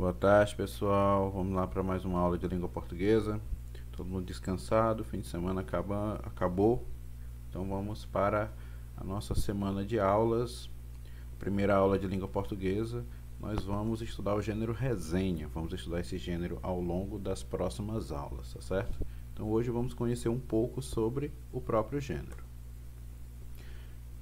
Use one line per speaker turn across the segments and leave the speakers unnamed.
Boa tarde, pessoal. Vamos lá para mais uma aula de língua portuguesa. Todo mundo descansado, fim de semana acabou. Então vamos para a nossa semana de aulas. Primeira aula de língua portuguesa. Nós vamos estudar o gênero resenha. Vamos estudar esse gênero ao longo das próximas aulas, tá certo? Então hoje vamos conhecer um pouco sobre o próprio gênero.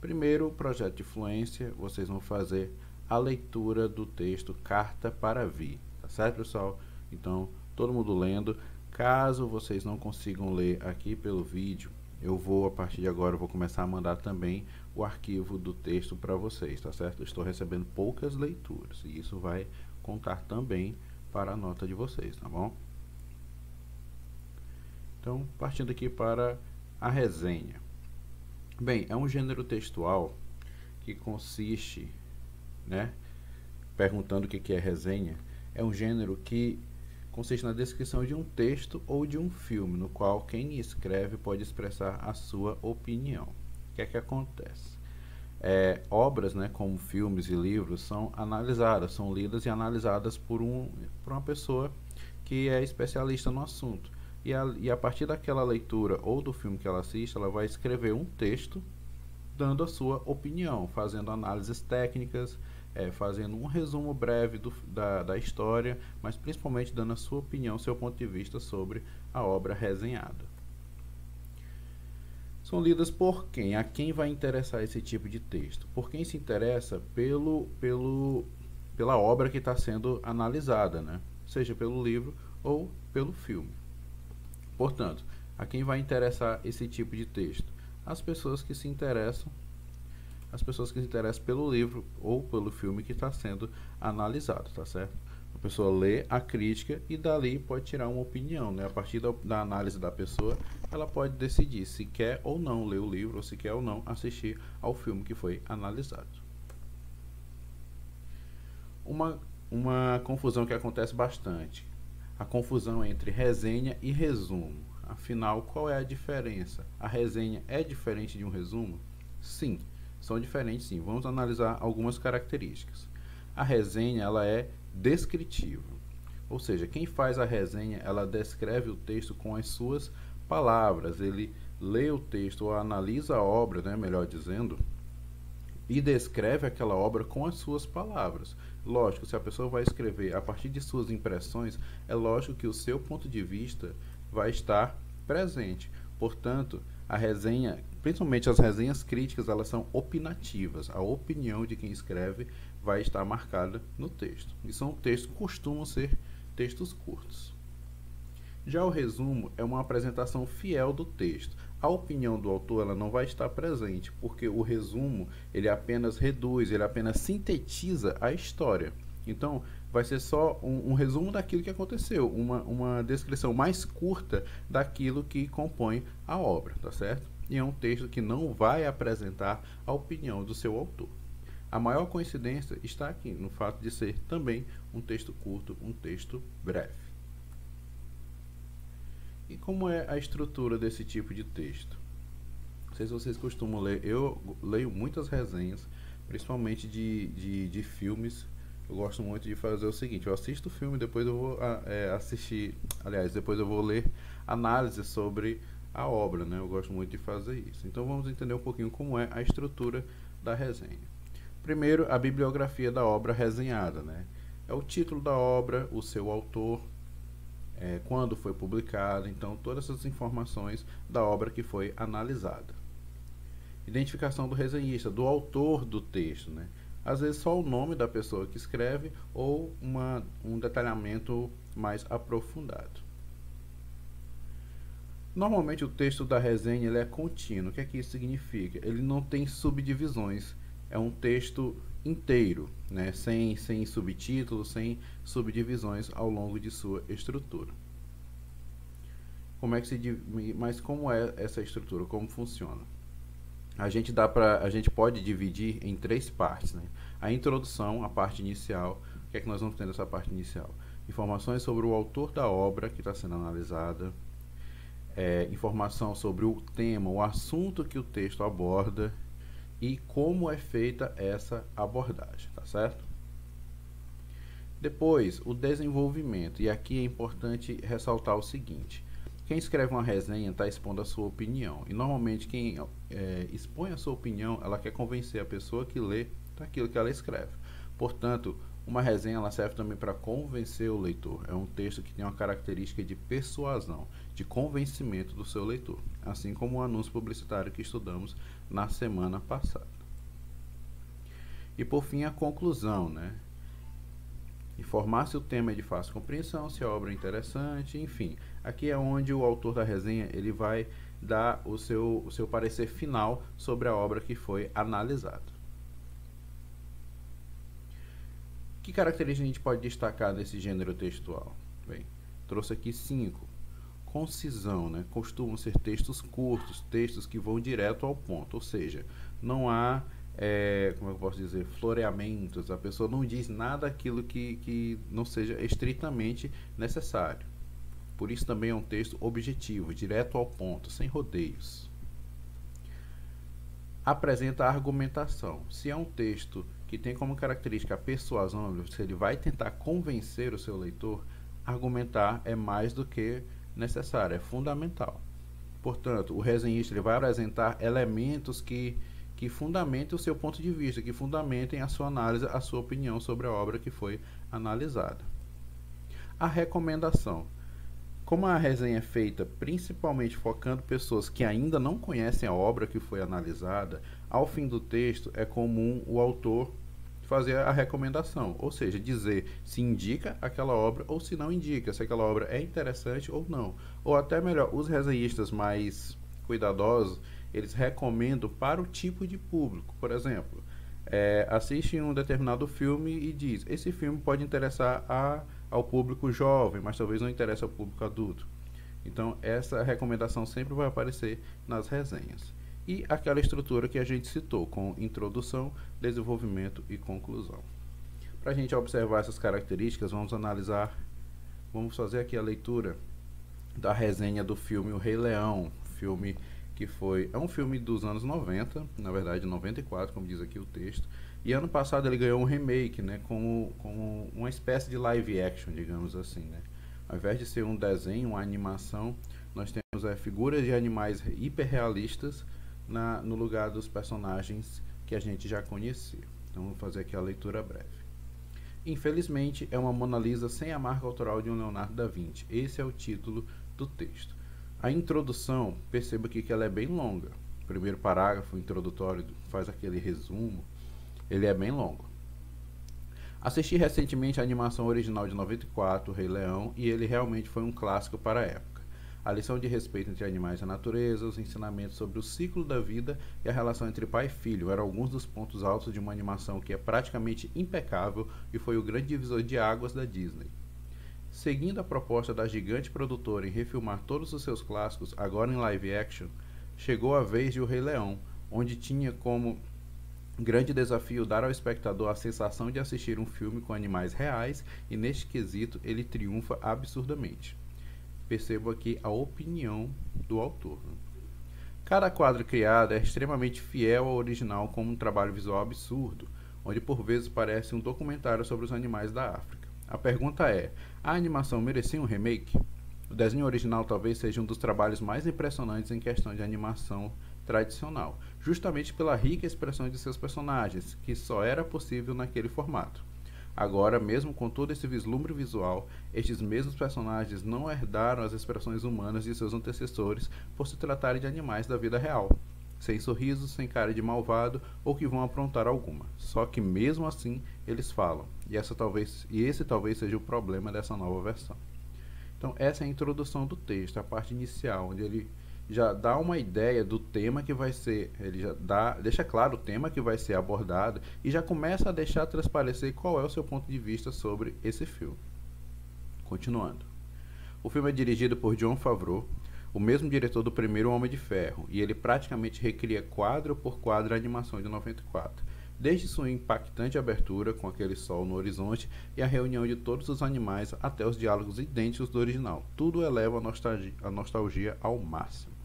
Primeiro, o projeto de fluência, vocês vão fazer a leitura do texto Carta para Vi, tá certo, pessoal? Então, todo mundo lendo. Caso vocês não consigam ler aqui pelo vídeo, a partir de agora, eu vou começar a mandar também o arquivo do texto para vocês, tá certo? Eu estou recebendo poucas leituras e isso vai contar também para a nota de vocês, tá bom? Então, partindo aqui para a resenha. Bem, é um gênero textual que consiste, perguntando o que é resenha, é um gênero que consiste na descrição de um texto ou de um filme, no qual quem escreve pode expressar a sua opinião. O que é que acontece? Obras, como filmes e livros, são analisadas, são lidas e analisadas por uma pessoa que é especialista no assunto. E a partir daquela leitura ou do filme que ela assiste, ela vai escrever um texto dando a sua opinião, fazendo análises técnicas, fazendo um resumo breve da história, mas principalmente dando a sua opinião, seu ponto de vista sobre a obra resenhada. São lidas por quem? A quem vai interessar esse tipo de texto? Por quem se interessa pela obra que está sendo analisada, seja pelo livro ou pelo filme. Portanto, a quem vai interessar esse tipo de texto? As pessoas que se interessam pelo livro ou pelo filme que está sendo analisado, tá certo? A pessoa lê a crítica e dali pode tirar uma opinião, A partir da análise da pessoa, ela pode decidir se quer ou não ler o livro ou se quer ou não assistir ao filme que foi analisado. Uma confusão que acontece bastante, a confusão entre resenha e resumo. Afinal, qual é a diferença? A resenha é diferente de um resumo? Sim, são diferentes sim. Vamos analisar algumas características. A resenha, ela é descritiva. Ou seja, quem faz a resenha, ela descreve o texto com as suas palavras. Ele lê o texto ou analisa a obra, melhor dizendo, e descreve aquela obra com as suas palavras. Lógico, se a pessoa vai escrever a partir de suas impressões, é lógico que o seu ponto de vista vai estar presente. Portanto, a resenha, principalmente as resenhas críticas, elas são opinativas. A opinião de quem escreve vai estar marcada no texto. E são textos que costumam ser textos curtos. Já o resumo é uma apresentação fiel do texto. A opinião do autor ela não vai estar presente, porque o resumo ele apenas reduz, ele apenas sintetiza a história. Então, vai ser só um resumo daquilo que aconteceu, uma descrição mais curta daquilo que compõe a obra, tá certo? E é um texto que não vai apresentar a opinião do seu autor. A maior coincidência está aqui, no fato de ser também um texto curto, um texto breve. E como é a estrutura desse tipo de texto? Não sei se vocês costumam ler, eu leio muitas resenhas, principalmente de filmes. Eu gosto muito de fazer o seguinte, eu assisto o filme, depois eu vou depois eu vou ler análises sobre a obra, Eu gosto muito de fazer isso. Então vamos entender um pouquinho como é a estrutura da resenha. Primeiro, a bibliografia da obra resenhada, É o título da obra, o seu autor, quando foi publicado, então todas essas informações da obra que foi analisada. Identificação do resenhista, do autor do texto, Às vezes só o nome da pessoa que escreve ou um detalhamento mais aprofundado. Normalmente o texto da resenha ele é contínuo. O que é que isso significa? Ele não tem subdivisões. É um texto inteiro, sem subtítulos, sem subdivisões ao longo de sua estrutura. Mas como é essa estrutura? Como funciona? A gente pode dividir em 3 partes, A introdução, a parte inicial. O que é que nós vamos ter nessa parte inicial? Informações sobre o autor da obra que está sendo analisada, informação sobre o tema, o assunto que o texto aborda e como é feita essa abordagem, tá certo? Depois, o desenvolvimento. E aqui é importante ressaltar o seguinte: quem escreve uma resenha está expondo a sua opinião. E normalmente quem expõe a sua opinião, ela quer convencer a pessoa que lê daquilo que ela escreve. Portanto, uma resenha ela serve também para convencer o leitor. É um texto que tem uma característica de persuasão, de convencimento do seu leitor. Assim como o anúncio publicitário que estudamos na semana passada. E por fim, a conclusão, né? Informar se o tema é de fácil compreensão, se a obra é interessante, enfim. Aqui é onde o autor da resenha ele vai dar o seu parecer final sobre a obra que foi analisada. Que características a gente pode destacar desse gênero textual? Bem, trouxe aqui 5. Concisão, né? Costumam ser textos curtos, textos que vão direto ao ponto, ou seja, não há como eu posso dizer, floreamentos, a pessoa não diz nada aquilo que não seja estritamente necessário. Por isso também é um texto objetivo, direto ao ponto, sem rodeios. Apresenta a argumentação. Se é um texto que tem como característica a persuasão, se ele vai tentar convencer o seu leitor, argumentar é mais do que necessário, é fundamental. Portanto, o resenhista ele vai apresentar elementos que fundamentem o seu ponto de vista, que fundamentem a sua análise, a sua opinião sobre a obra que foi analisada. A recomendação. Como a resenha é feita principalmente focando pessoas que ainda não conhecem a obra que foi analisada, ao fim do texto é comum o autor fazer a recomendação, ou seja, dizer se indica aquela obra ou se não indica, se aquela obra é interessante ou não. Ou até melhor, os resenhistas mais cuidadosos, eles recomendam para o tipo de público. Por exemplo, assiste um determinado filme e diz: esse filme pode interessar ao público jovem, mas talvez não interesse ao público adulto. Então, essa recomendação sempre vai aparecer nas resenhas. E aquela estrutura que a gente citou, com introdução, desenvolvimento e conclusão. Para a gente observar essas características, vamos fazer aqui a leitura da resenha do filme O Rei Leão, filme que é um filme dos anos 90, na verdade 94, como diz aqui o texto, e ano passado ele ganhou um remake, né, como uma espécie de live action, digamos assim, né. Ao invés de ser um desenho, uma animação, nós temos figuras de animais hiperrealistas no lugar dos personagens que a gente já conhecia. Então vamos fazer aqui a leitura breve. Infelizmente, é uma Mona Lisa sem a marca autoral de um Leonardo da Vinci. Esse é o título do texto. A introdução, perceba aqui que ela é bem longa. O primeiro parágrafo introdutório faz aquele resumo, ele é bem longo. Assisti recentemente a animação original de 94, O Rei Leão, e ele realmente foi um clássico para a época. A lição de respeito entre animais e a natureza, os ensinamentos sobre o ciclo da vida e a relação entre pai e filho eram alguns dos pontos altos de uma animação que é praticamente impecável e foi o grande divisor de águas da Disney. Seguindo a proposta da gigante produtora em refilmar todos os seus clássicos, agora em live action, chegou a vez de O Rei Leão, onde tinha como grande desafio dar ao espectador a sensação de assistir um filme com animais reais, e neste quesito ele triunfa absurdamente. Percebo aqui a opinião do autor. Cada quadro criado é extremamente fiel ao original, como um trabalho visual absurdo, onde por vezes parece um documentário sobre os animais da África. A pergunta é: a animação merecia um remake? O desenho original talvez seja um dos trabalhos mais impressionantes em questão de animação tradicional, justamente pela rica expressão de seus personagens, que só era possível naquele formato. Agora, mesmo com todo esse vislumbre visual, estes mesmos personagens não herdaram as expressões humanas de seus antecessores por se tratarem de animais da vida real, sem sorrisos, sem cara de malvado ou que vão aprontar alguma. Só que mesmo assim eles falam, e esse talvez seja o problema dessa nova versão. Então essa é a introdução do texto, a parte inicial, onde ele já dá uma ideia do tema que vai ser, ele já deixa claro o tema que vai ser abordado e já começa a deixar transparecer qual é o seu ponto de vista sobre esse filme. Continuando. O filme é dirigido por Jon Favreau, o mesmo diretor do primeiro Homem de Ferro, e ele praticamente recria quadro por quadro a animação de 94, desde sua impactante abertura com aquele sol no horizonte e a reunião de todos os animais até os diálogos idênticos do original. Tudo eleva a nostalgia ao máximo.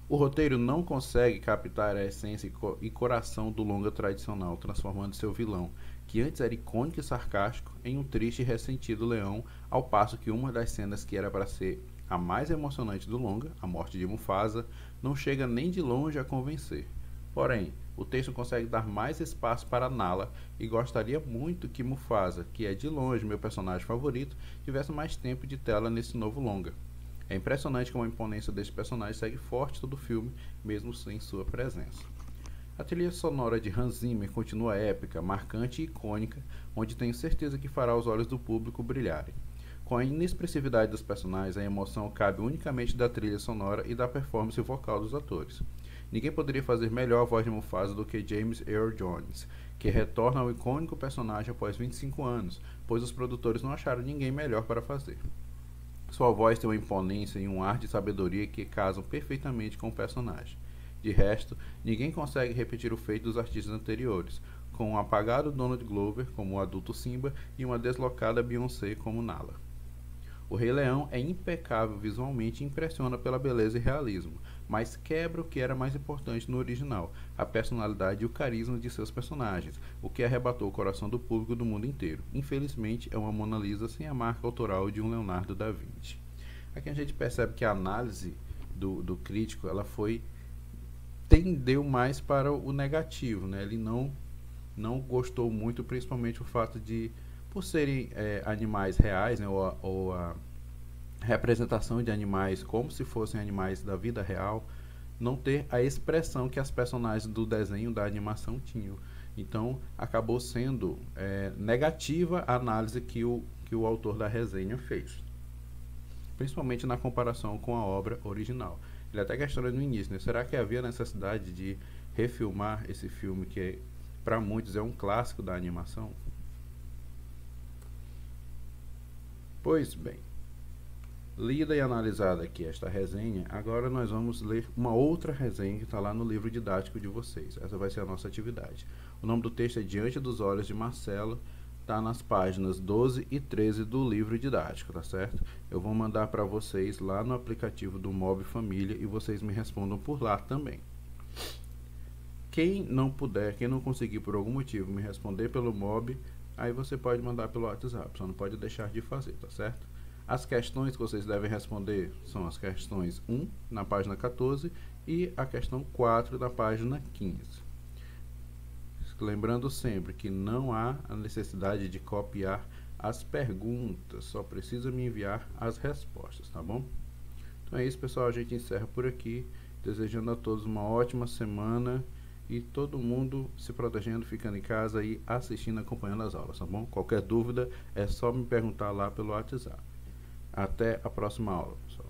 O roteiro não consegue captar a essência e coração do longa tradicional, transformando seu vilão que antes era icônico e sarcástico, em um triste e ressentido leão, ao passo que uma das cenas que era para ser a mais emocionante do longa, a morte de Mufasa, não chega nem de longe a convencer. Porém, o texto consegue dar mais espaço para Nala e gostaria muito que Mufasa, que é de longe meu personagem favorito, tivesse mais tempo de tela nesse novo longa. É impressionante como a imponência deste personagem segue forte todo o filme, mesmo sem sua presença. A trilha sonora de Hans Zimmer continua épica, marcante e icônica, onde tenho certeza que fará os olhos do público brilharem. Com a inexpressividade dos personagens, a emoção cabe unicamente da trilha sonora e da performance vocal dos atores. Ninguém poderia fazer melhor a voz de Mufasa do que James Earl Jones, que retorna ao icônico personagem após 25 anos, pois os produtores não acharam ninguém melhor para fazer. Sua voz tem uma imponência e um ar de sabedoria que casam perfeitamente com o personagem. De resto, ninguém consegue repetir o feito dos artistas anteriores, com um apagado Donald Glover como o adulto Simba e uma deslocada Beyoncé como Nala. O Rei Leão é impecável visualmente e impressiona pela beleza e realismo, mas quebra o que era mais importante no original, a personalidade e o carisma de seus personagens, o que arrebatou o coração do público do mundo inteiro. Infelizmente, é uma Mona Lisa sem a marca autoral de um Leonardo da Vinci. Aqui a gente percebe que a análise do crítico ela tendeu mais para o negativo, né? Ele não gostou muito, principalmente o fato de, por serem animais reais, né, ou a representação de animais como se fossem animais da vida real, não ter a expressão que as personagens do desenho, da animação tinham. Então, acabou sendo negativa a análise que o autor da resenha fez, principalmente na comparação com a obra original. Ele até questiona no início, né? Será que havia necessidade de refilmar esse filme que, para muitos, é um clássico da animação? Pois bem, lida e analisada aqui esta resenha, agora nós vamos ler uma outra resenha que está lá no livro didático de vocês. Essa vai ser a nossa atividade. O nome do texto é Diante dos Olhos de Marcelo, está nas páginas 12 e 13 do livro didático, tá certo? Eu vou mandar para vocês lá no aplicativo do Mob Família e vocês me respondam por lá também. Quem não conseguir por algum motivo me responder pelo Mob, aí você pode mandar pelo WhatsApp, só não pode deixar de fazer, tá certo? As questões que vocês devem responder são as questões 1 na página 14 e a questão 4 na página 15. Lembrando sempre que não há a necessidade de copiar as perguntas, só precisa me enviar as respostas, tá bom? Então é isso, pessoal, a gente encerra por aqui, desejando a todos uma ótima semana e todo mundo se protegendo, ficando em casa e assistindo, acompanhando as aulas, tá bom? Qualquer dúvida é só me perguntar lá pelo WhatsApp. Até a próxima aula, pessoal.